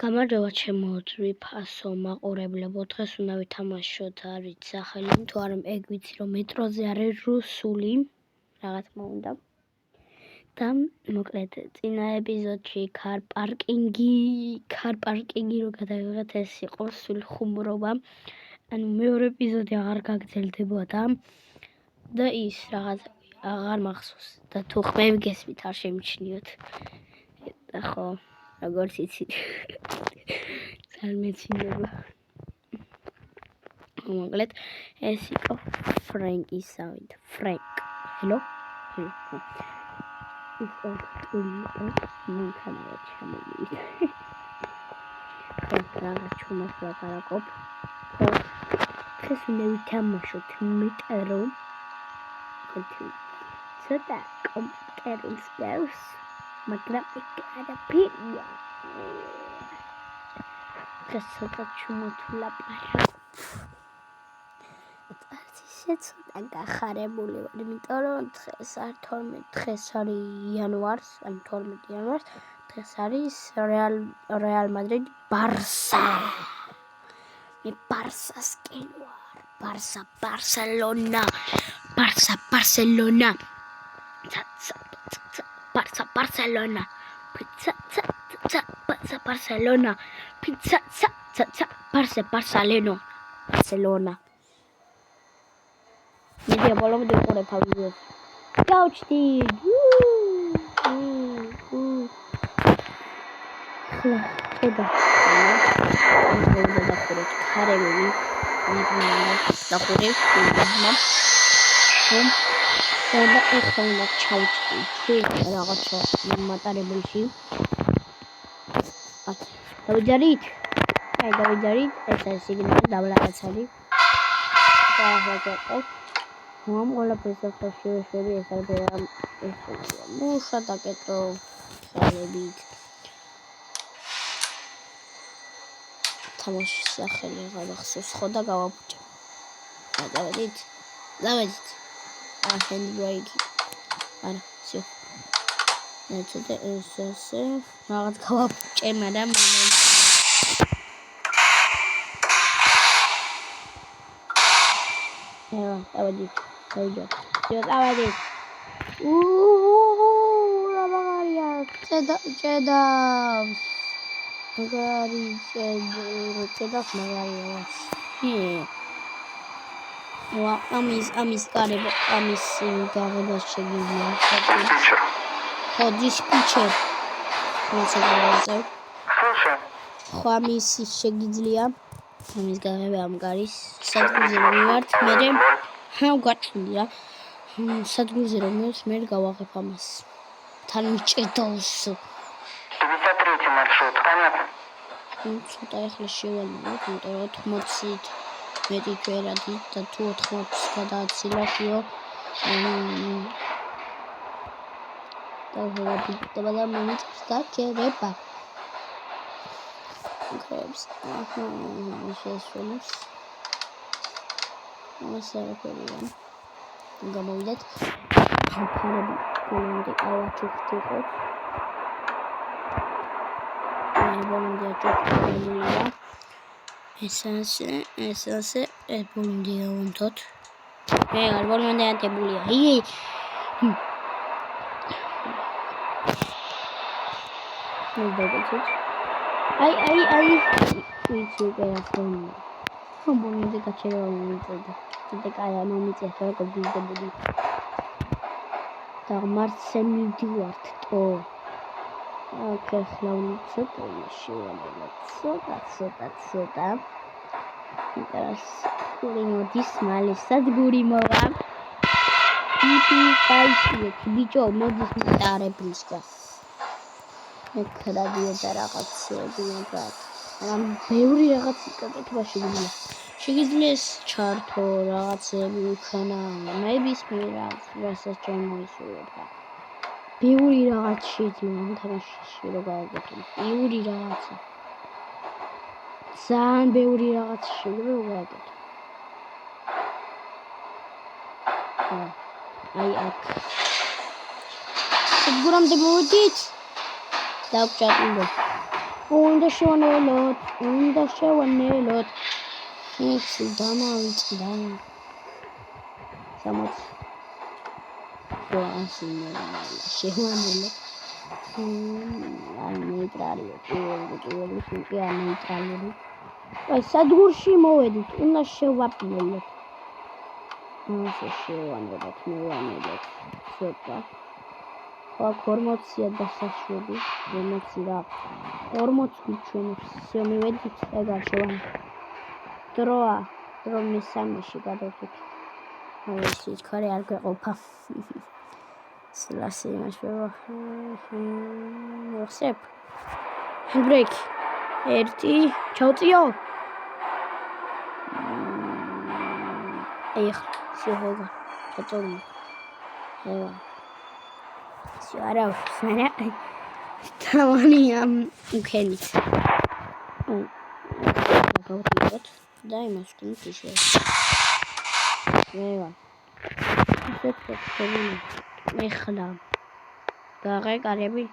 გამარჯობა ჩემო ძვირფასო მაყურებლებო, დღეს უნდა ვითამაშოთ, არ ვიცი სახელი, თუ არა ეგ ვიცი რომ მეტროზე არის რუსული, რაღაც მოუნდა. და მოკლედ წინა ეპიზოდში ქარ პარკინგი რო გადავიღეთ, ეს იყო სულ ხუმრობა. ანუ მეორე ეპიზოდი აღარ გაგრძელდებოდა და ის რაღაც აღარ მახსოვს და თუ ხმები გესმით არ შემიჩნიოთ. და ხო როგორც იცი ძალიან მეცინდება. მოკლედ ეს იყო ფრენკის სავით. ფრენკ. ჰელო. ის მანქანა ჩამოვიდა. ხო, რაღაც ჩუმას ლაპარაკობ. ხო, დღეს უნდა ვითამაშოთ მეტრო. ცოტა კომპიუტერს გავს. მაგრამ იქ არა ფიგა. დღეს ცოტა ჩუმოთვლაპარაკ. ცოტა გახარებული ვარ, იმიტომ რომ დღეს არის იანვარს, ანუ 12 იანვარს, დღეს არის რეალ მადრიდ ბარსა. მე ბარსასკენ ვარ. ბარსელონა. ბარსელონა. Barcelona. Pizza. Barcelona. Pizza. Barcelona. Media volume de por pausa. Couchti. Eda. და ეხლა უნდა ჩავჭი რაღაცა მატარებელში. დავიჯარით? დავიჯარით. ეს არის სიგნალი დაბლაკაცარი. და ახლა გეტყვით. მომ ყველაფერს ახლა შევეშვები, ეს არის მუშა დაკეტო ხალებით. თამაშის სახელი გამახსოვს ხო და გავაბუჭე. დავედით. handbrake. არა, всё. ცოტა ესე რაღაც გავაბუჭე, მაგრამ დავედით. დავედით. რა მაგარია. ჭედა. მაგარია. ამის გაღება შეგიძლია. ხო, დისპიჩერ. ხო, ამის შეგიძლია. ამის გაღება ამ გარის. სადგურზე რომ ვივართ, მერე გავაჩვენდი რა. სადგურზე რომ ვივართ, მერე გავაღებ ამას. თან მიჭედავს. 53 маршрут, понятно? ცოტა ახლა შევალინოთ, იმიტომ რომ 80-ით მეტი ჩვენადი და თუ 80-ს გადააცილახიო. და ვიღებდება და მომიწევს გაჩერება. გრებს. შესვენებს. მოსარაფერია. გამოვიდეთ. ფარები გონდი ავაჩუხტიყოთ. ბოლომდე აჭოყებულია. ესასე ბოლომდე ავონთოთ. არ ბოლომდე ატებულია. აი. ვიცი გასწავლე. ბოლომდე გაჩერება მომიწევდა. კიდე კაია მომიწევს რა გობიზდებული. და მარტზე მივდივართ ტო. ოკეი, ხლავი ცოტა შევალება. ცოტა. ინტერესური მოდის, მალე სადგური მოვა. კაიჭიეთ, ბიჭო, მოდის მიტარებლის გას. მე გადავიდა რაღაცები, მაგრამ ბევრი რაღაც იკეთება შეგვიძლია. შეგვიძლია ჩართო რაღაცები უკანა, ნებისმიერ რასაც შემოისურვება. ბევრი რაღაც შეიძლება ამ თამაშში რო გავაკეთო. ბევრი რაღაცა. ძალიან ბევრი რაღაც შეიძლება რო გავაკეთო. აი აქ. სადგურამდე მოვიდით. დავჭატულო. უნდა შევანელოთ. Იცი დამავიწყდა. 60 შევანელოთ. აი ნეიტრალია. პირველი სიტყვი არ ნეიტრალური. აი სადგურში მოვედით, უნდა შევაპნელოთ. ასე შევანელოთ, მევანელოთ. ცოტა. ხო 40-ია დასაშვები. 40 რა. 40 ჩვენ всё მივედით, ეგარ შევანელოთ. დროა, დრო მესამეში გადავთით. აი ქარი არ გვეყოფა. სლასი მასვევა. ვახსებ. ბრეიქ. 1 ჩავწიო. ეხლა შევეგა. ჩაწოლი. ევა. არა, არა. თამანია უკენით. გავდივართ და იმას ვქნით ისე. ევა. ისეთ ფოტოები. ეხლა. გაღე კარები.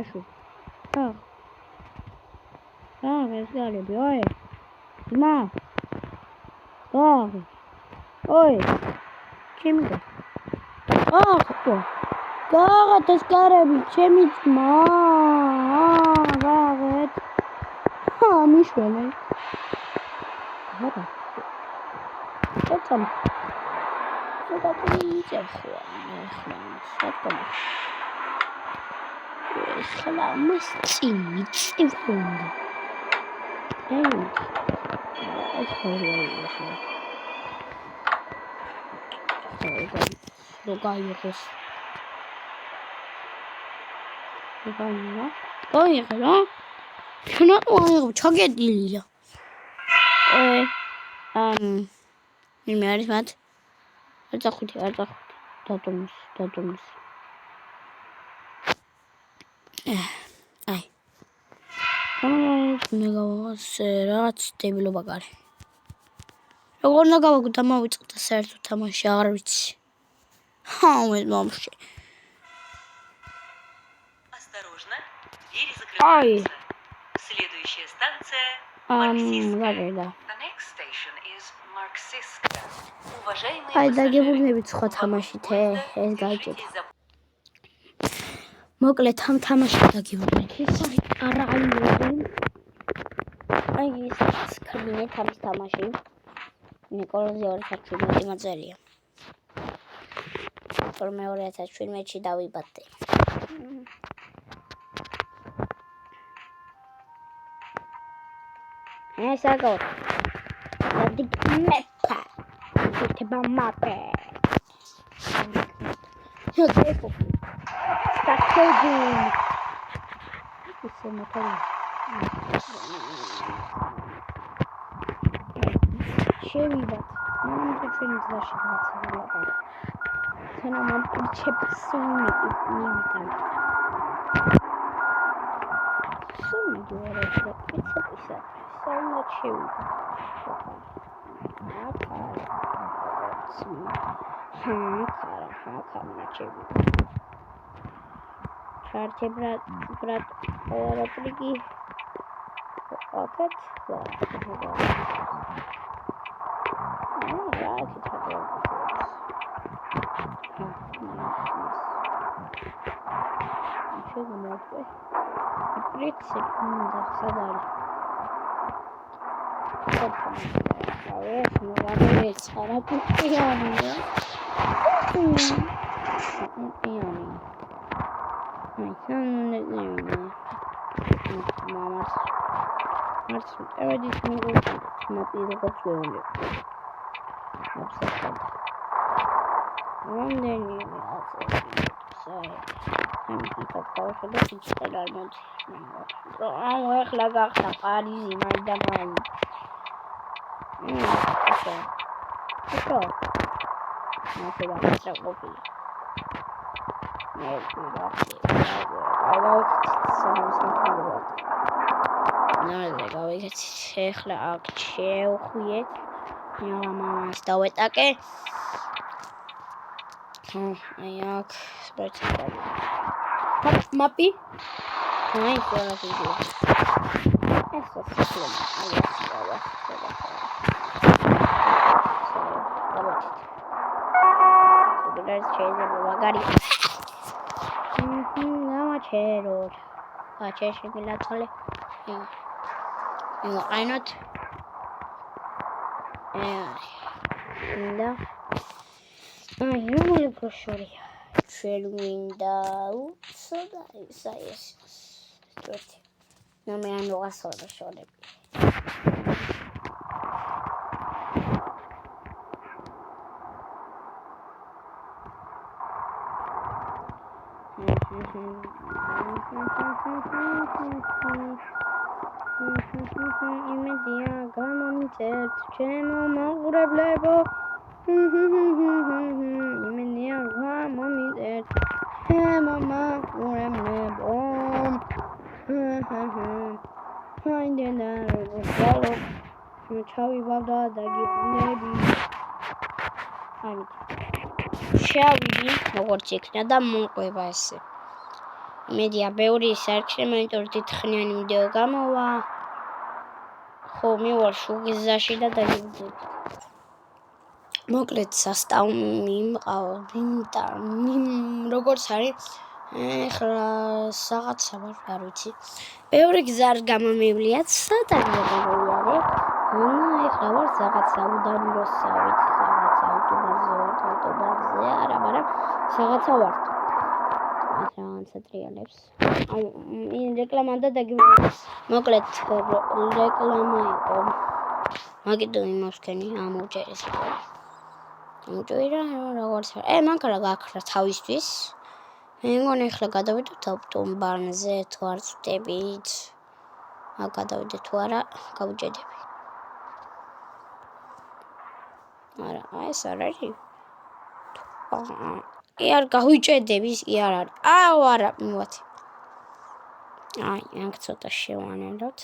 აშო. ეს კარები, ой. მა. გაღე. ой. ჩემი. გაღეთ ეს კარები, ჩემი ძმა. გაღეთ. მიშვენე. აბა. ცოტა იწეხვა, ეხლა სათქმა. ეხლა მას წინ მიწევდა. ეს ხარია. როგორ გაიგე? შენ აიღო ჩაგედილია. მე არის მათ. არ წახვითი. დატომის. აი. ნეგავასე რაც დებილობა გარე. როგორ ნაგავაგო დამავიწყდა საერთოდ თამაში აღარ ვიცი. მე მომშე. Осторожно, двери закрываются. Следующая станция Марксистская. The next station is Markсистская. Уважаемые აი დაგებულნებით სხვა თამაშით ეს გაიგეთ. მოკლედ ამ თამაშით დაგებულნეთ. ეს არა აი ეს სკრინით ამის თამაში. ნიკოლოზი 2017 მაწერია. მე 2017-ში დავიბადე. ეს აგორ. დადიკ მეფა. თება მაპე. ჰეკეფო. სტაკეჯი. ისე მოთხოვი. შევიდათ. მამამი ჩვენი ძაში გაცილება. თენა მამპირ ჩეპსუნი მივიდან. სუმი გორეშა პიცა. საუნა შევიდა. ხარა შევიდა. ჩარტე ბრატ რაპრიგი. აკეთ. Принципно, садали. ეხლა გახდა პარიზი მაინდამაინ. ხო. მათე დაწყობილი. მე გავიგეთ. ეხლა აქ შევხვიეთ. მამას დავეტაკე. აი აქ სპეციალური მაპი აი ეს ვიდეო ეს სოფლომა აი ეს შეიძლება მაგარი გამაჩეროთ გაჩერშებილა თოლე ვიყენოთ და აი რომელი პროშორია ჩვენ მინდა უცოდა ისა ეს თვეთი მე ან ვასწავლე შორები იმედია გამომიწევთ ჩემო მაყურებლებო იმედია გამომიწევთ ჩემო მაყურებლებო აინდენა როგორ ჩავიბავდა და გიბრუნები ამით შევიდი როგორც იქნა და მომყვება ესე იმედია ბევრი საერთოდ მონიტორი თითქმიანი ვიდეო გამოვა ხო მივარ შუგიზაში და დაგიბრუნდები მოკლედ სასტავი მყავდა როგორც არის ეხლა რაღაცა ვარ არ ვიცი ბევრი გზა არ გამომივლიათ სადაგებია ეხლა ვარ რაღაცა უდაბნოსავით რაღაცა ავტობანზე არა მაგრამ რაღაცა ვარ რაღაცა ტრიალებს რეკლამა და დაგიბრუნდა მოკლედ რეკლამა იყო მაგიტო იმოსკენი ამოჭერის მოჭერა როგორც მანქანა გაქრა თავისთვის მე მგონი ახლა გადავიდეთ ავტობანზე თუ არ ვწდებით გადავიდეთ თუ არა გავუჭედები არა ეს არ არის არ გავუჭედები ის კი არ არის აუ არა მივათი აი აქ ცოტა შევანელოთ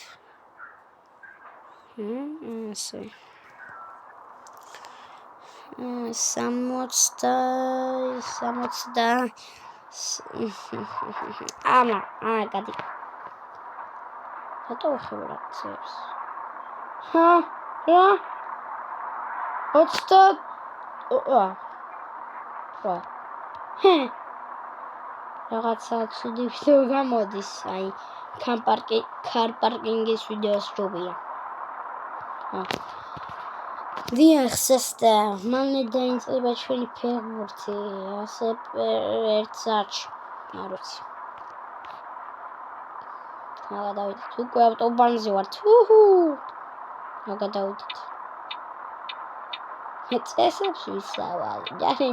ესე 60 ამა გადი რატო ხევარ ცებს რა 20 რაღაცა ცუდი ვიდეო გამოდის აი კარ პარკინგის ვიდეოს ჯობია დიახ სესტა მალე დაიწყება ჩვენი ფეხბურთი ასე ერთ საათში არ ვიცი გადავიდეთ უკვე ავტობანზე ვართ გადავიდეთ წესებს ვისავალ ჯარი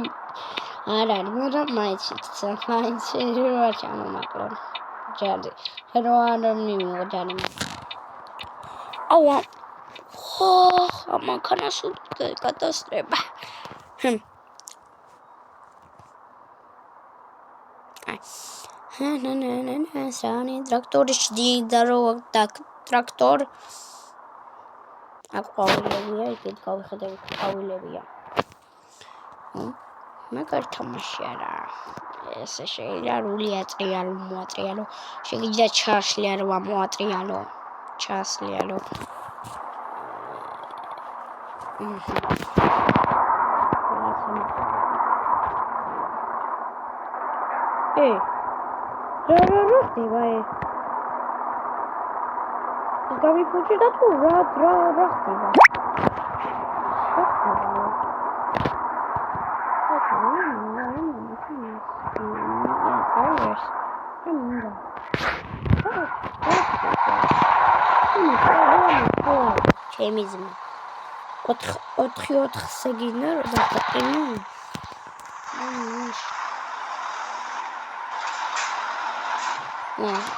არ არის მაგრამ მაინც ვარ ჩამომაკლონ ჯარი რო არ მივიღო ჯარი აუა მანქანას კატასტროფა სანი ტრაქტორი შდიდა რო ტრაქტორ აქ ყავილებია იქით გავიხედავთ ყავილებია მაგარ თამაში არა ესე შეიძლება რული ატრიალო მოატრიალო შეიძლება ჩაშლიარო მოატრიალო ჩასლიარო რა ხდება გამიფუჭი და თუ რა ხდება ჩემი ძმა 4 სეგინდა რა დაყინო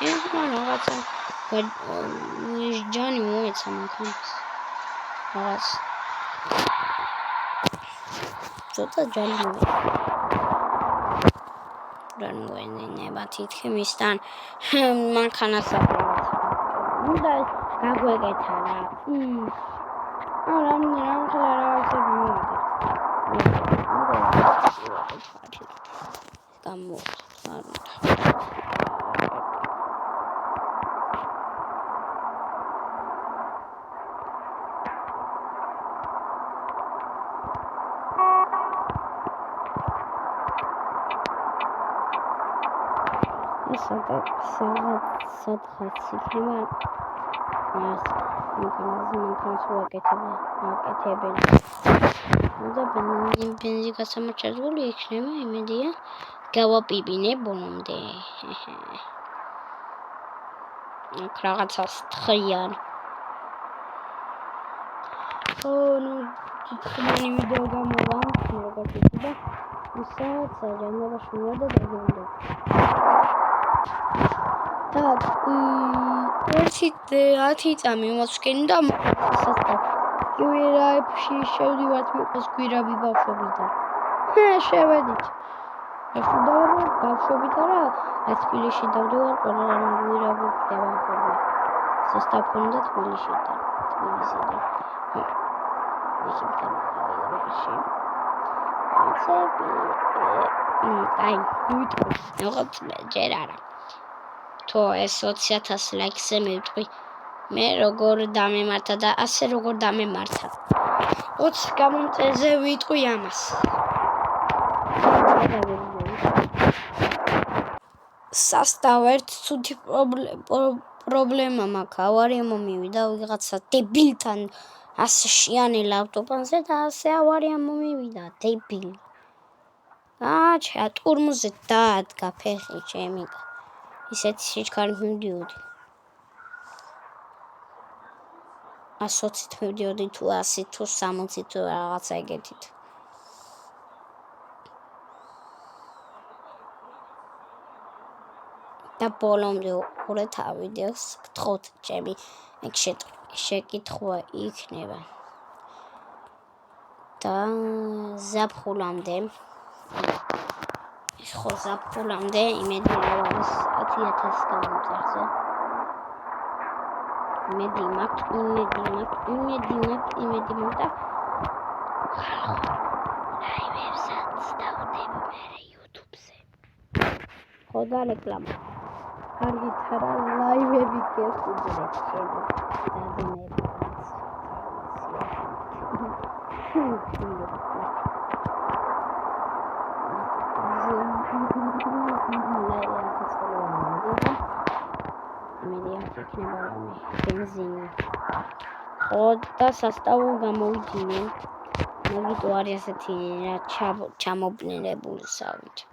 ეს რაღაცა ჯანი მოეცა მანქანას რაღაც ცოტა ჯანი მოენება თითქმისთან მანქანას უნდა გაგვეკეთა რა არა რაღაცა გამოვიდა სადღაც იქნება მანქანას ვაკეთებენ. და ბენზი გასამარჩებული იქნება, იმედია გავაპიბინე ბოლომდე. აქ რაღაცას თხიან. თქმანი ვიდეო გამოვა, როგორც იცოდა, ისაც საჯანმრთელოში მოვიდა და დაგვიდა. Так, 10 წამი მომსკენი და სასტავ. კვირაებში შევდივართ მიყვეს კვირაბი ბავშვობიდან. შევედით. ბავშვობით არა, რაც თბილისში დავდივარ, ყველა რამ კვირაბი ხდება ხოლმე. სასტავ ქონდა თბილისიდან. ისინი აი, ვიტყვი, ჯერ არა. თუ ეს 20,000 ლაიქზე მივიტყვი, მე როგორ დამემართა და ასე როგორ დამემართა. 20 გამომწეზე ვიტყვი ამას. სასტავ ერთ ცუდი პრობლემა მაქვს. ავარია მომივიდა ვიღაცა დებილთან ასე შეანელა ავტობანზე და ასე ავარია მომივიდა დებილი. ტურმუზე დაადგა ფეხი ჩემი. ისეთი სიჩქარით მივდიოდი. 120-ით მივდიოდი თუ 100 თუ 60 თუ რაღაცა ეგეთით. და ბოლომდე უყურეთ ვიდეოს, გთხოვთ ჩემი ეგ შეკითხვა იქნება. და ზაფხულამდე იმედი არის 10,000 გამომწერზე. იმედი მაქვს და ლაივებსაც დავდებ მე YouTube-ზე. ხო და რეკლამა. კარგით არა ლაივები გეხუძრეთ ჩემი დაზიანებაც. ბენზინი. ხო და სასტავ გამოვიდინე. მოგიტო არის ასეთი რა ჩამობნელებული სავით.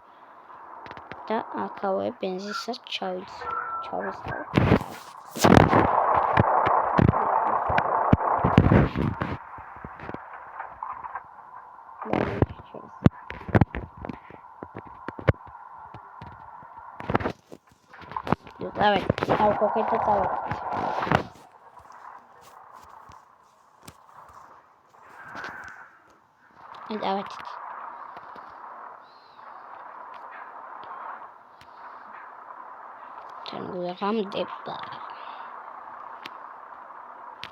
და აქავე ბენზინსაც ჩავისწავ. Давай, какой-то тавер. Давайте. Тангуйрамдепа.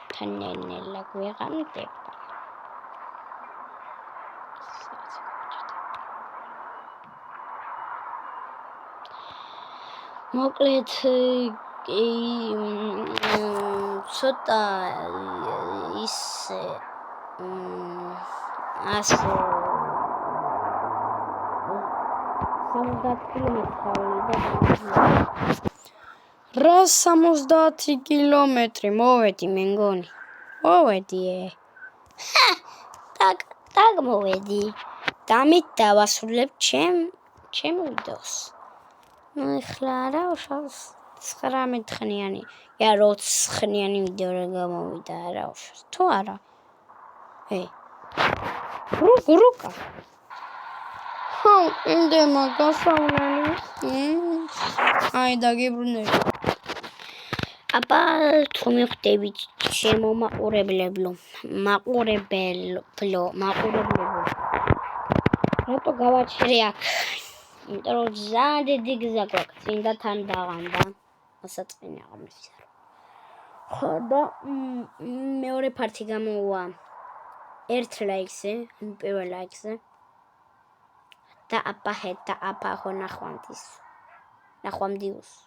Таннелла гуйрамдепа. მოკლედ ცოტა ისე ასე 70 კილომეტრი რა 70 კილომეტრი მოვედი მე მგონი მოვედი так მოვედი დამით დავასრულებ ჩემ ვიდეოს ეხლა რა უშავს 19 ხნიანი या 20 ხნიანი ვიდეო რა გამოვიდა რა უშავს თუ არა რუკა იმდემა გასავლელი აი დაგიბრუნები აბა თუ მიხვდებით ჩემო მაყურებლებო რატო გავაჩერე აქ იმიტომ რომ ძალიან დიდი გზა გვაქვს წინდა თან დაღამდა ასაწინე აღმოსა ხო და მეორე ფართი გამოვა ერთ ლაიქზე პირველ ლაიქზე და აპა ხონა ხვანდის ნახვამდის.